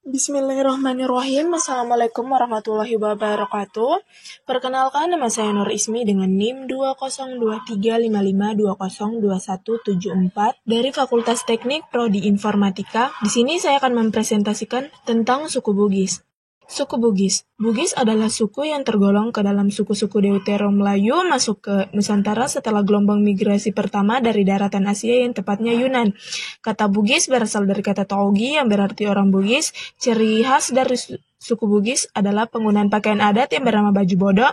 Bismillahirrahmanirrahim. Assalamualaikum warahmatullahi wabarakatuh. Perkenalkan, nama saya Nur Ismi dengan NIM 2023552022174 dari Fakultas Teknik Prodi Informatika. Di sini saya akan mempresentasikan tentang suku Bugis. Suku Bugis. Bugis adalah suku yang tergolong ke dalam suku-suku Deutero-Melayu masuk ke Nusantara setelah gelombang migrasi pertama dari daratan Asia yang tepatnya Yunan. Kata Bugis berasal dari kata Togi yang berarti orang Bugis. Ciri khas dari suku Bugis adalah penggunaan pakaian adat yang bernama baju bodo.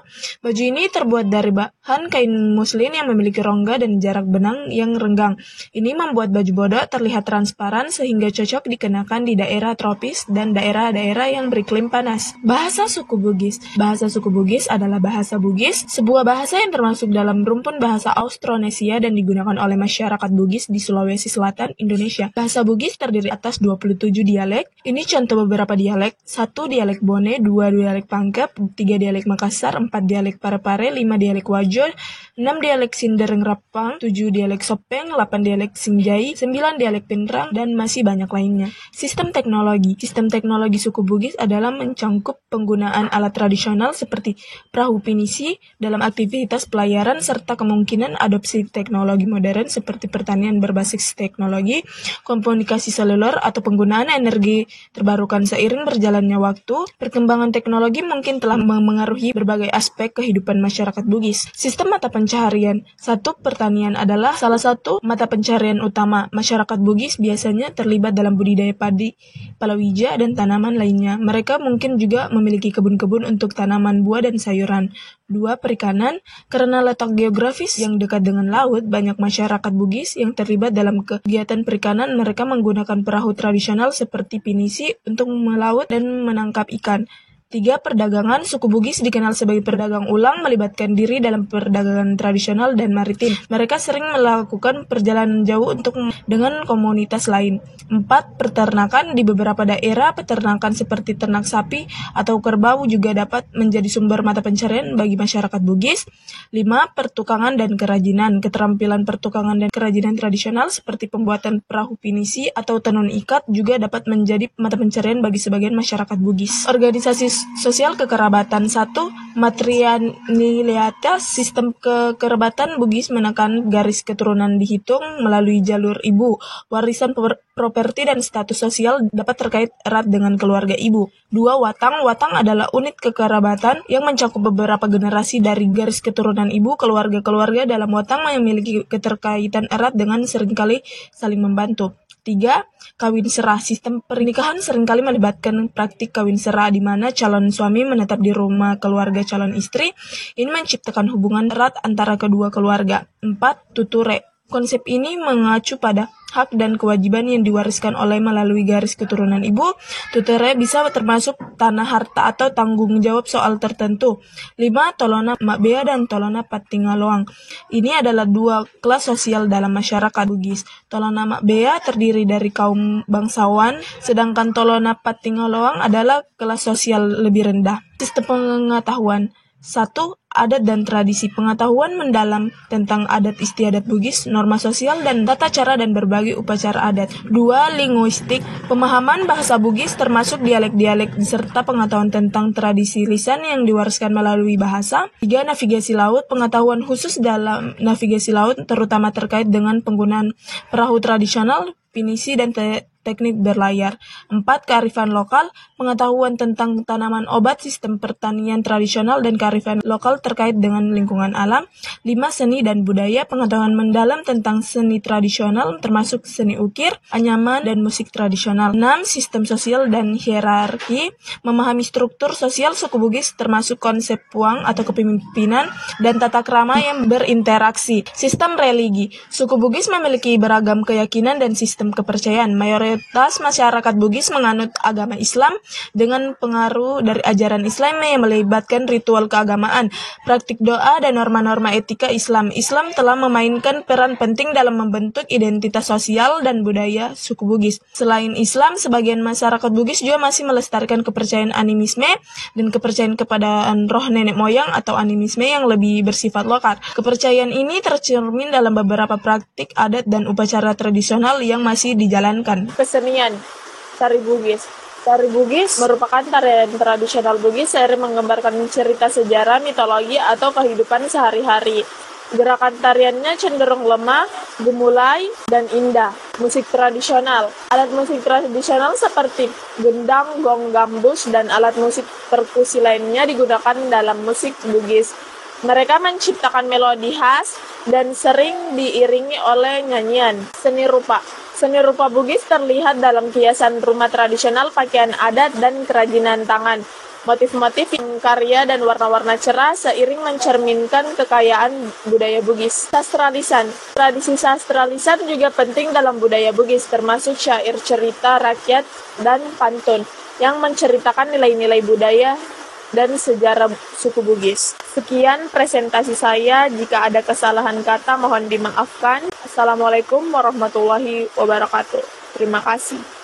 Baju ini terbuat dari bahan kain muslin yang memiliki rongga dan jarak benang yang renggang. Ini membuat baju bodo terlihat transparan sehingga cocok dikenakan di daerah tropis dan daerah-daerah yang beriklim panas. Bahasa suku Bugis. Bahasa suku Bugis adalah bahasa Bugis, sebuah bahasa yang termasuk dalam rumpun bahasa Austronesia dan digunakan oleh masyarakat Bugis di Sulawesi Selatan, Indonesia. Bahasa Bugis terdiri atas 27 dialek. Ini contoh beberapa dialek. 1 dialek Bone, 2 dialek Pangkep, 3 dialek Makassar, 4 dialek Parepare, 5 dialek Wajo, 6 dialek Sindereng Rapang, 7 dialek Sopeng, 8 dialek Sinjai, 9 dialek Pinrang, dan masih banyak lainnya. Sistem teknologi. Sistem teknologi suku Bugis adalah mencangkup penggunaan alat tradisional seperti perahu pinisi dalam aktivitas pelayaran serta kemungkinan adopsi teknologi modern seperti pertanian berbasis teknologi, komunikasi seluler, atau penggunaan energi terbarukan seiring berjalannya waktu. Perkembangan teknologi mungkin telah memengaruhi berbagai aspek kehidupan masyarakat Bugis. Sistem mata pencaharian. 1. Pertanian adalah salah satu mata pencaharian utama. Masyarakat Bugis biasanya terlibat dalam budidaya padi, palawija, dan tanaman lainnya. Mereka mungkin juga memiliki kebun-kebun untuk tanaman buah dan sayuran. 2. Perikanan. Karena letak geografis yang dekat dengan laut, banyak masyarakat Bugis yang terlibat dalam kegiatan perikanan. Mereka menggunakan perahu tradisional seperti pinisi untuk melaut dan menangkap ikan. 3. Perdagangan. Suku Bugis dikenal sebagai pedagang ulang, melibatkan diri dalam perdagangan tradisional dan maritim. Mereka sering melakukan perjalanan jauh dengan komunitas lain. 4. Peternakan. Di beberapa daerah, peternakan seperti ternak sapi atau kerbau juga dapat menjadi sumber mata pencaharian bagi masyarakat Bugis. 5. Pertukangan dan kerajinan. Keterampilan pertukangan dan kerajinan tradisional seperti pembuatan perahu pinisi atau tenun ikat juga dapat menjadi mata pencaharian bagi sebagian masyarakat Bugis. Organisasi sosial kekerabatan. 1. Matrilinealitas. Sistem kekerabatan Bugis menekan garis keturunan dihitung melalui jalur ibu. Warisan properti dan status sosial dapat terkait erat dengan keluarga ibu. 2. Watang. Watang adalah unit kekerabatan yang mencakup beberapa generasi dari garis keturunan ibu. Keluarga-keluarga dalam watang memiliki keterkaitan erat dengan seringkali saling membantu. 3. Kawin serah. Sistem pernikahan seringkali melibatkan praktik kawin serah di mana calon suami menetap di rumah keluarga calon istri. Ini menciptakan hubungan erat antara kedua keluarga. 4. Tuture. Konsep ini mengacu pada hak dan kewajiban yang diwariskan melalui garis keturunan ibu. Tutere bisa termasuk tanah, harta, atau tanggung jawab soal tertentu. 5. Tolona Makbea dan Tolona Patingaloang. Ini adalah dua kelas sosial dalam masyarakat Bugis. Tolona Makbea terdiri dari kaum bangsawan, sedangkan Tolona Patingaloang adalah kelas sosial lebih rendah. Sistem pengetahuan. 1. Adat dan tradisi. Pengetahuan mendalam tentang adat istiadat Bugis, norma sosial, dan tata cara dan berbagai upacara adat. 2. Linguistik. Pemahaman bahasa Bugis termasuk dialek-dialek serta pengetahuan tentang tradisi lisan yang diwariskan melalui bahasa. 3. Navigasi laut. Pengetahuan khusus dalam navigasi laut terutama terkait dengan penggunaan perahu tradisional, pinisi, dan teknik berlayar. 4. Kearifan lokal. Pengetahuan tentang tanaman obat, sistem pertanian tradisional, dan kearifan lokal terkait dengan lingkungan alam. 5. Seni dan budaya. Pengetahuan mendalam tentang seni tradisional termasuk seni ukir, anyaman, dan musik tradisional. 6. Sistem sosial dan hierarki. Memahami struktur sosial suku Bugis termasuk konsep puang atau kepemimpinan dan tata krama yang berinteraksi. Sistem religi. Suku Bugis memiliki beragam keyakinan dan sistem kepercayaan. Mayoritas masyarakat Bugis menganut agama Islam dengan pengaruh dari ajaran Islam yang melibatkan ritual keagamaan, praktik doa, dan norma-norma etika Islam. Islam telah memainkan peran penting dalam membentuk identitas sosial dan budaya suku Bugis. Selain Islam, sebagian masyarakat Bugis juga masih melestarikan kepercayaan animisme dan kepercayaan kepada roh nenek moyang atau animisme yang lebih bersifat lokal. Kepercayaan ini tercermin dalam beberapa praktik adat dan upacara tradisional yang masih dijalankan. Kesenian Tari Bugis. Tari Bugis merupakan tarian tradisional Bugis seiring menggambarkan cerita sejarah, mitologi, atau kehidupan sehari-hari. Gerakan tariannya cenderung lemah, gemulai, dan indah. Musik tradisional. Alat musik tradisional seperti gendang, gong, gambus, dan alat musik perkusi lainnya digunakan dalam musik Bugis. Mereka menciptakan melodi khas dan sering diiringi oleh nyanyian. Seni rupa. Seni rupa Bugis terlihat dalam kiasan rumah tradisional, pakaian adat, dan kerajinan tangan. Motif-motif karya dan warna-warna cerah seiring mencerminkan kekayaan budaya Bugis. Sastralisan. Tradisi sastralisan juga penting dalam budaya Bugis, termasuk syair cerita rakyat dan pantun yang menceritakan nilai-nilai budaya dan sejarah suku Bugis. Sekian presentasi saya. Jika ada kesalahan kata, mohon dimaafkan. Assalamualaikum warahmatullahi wabarakatuh. Terima kasih.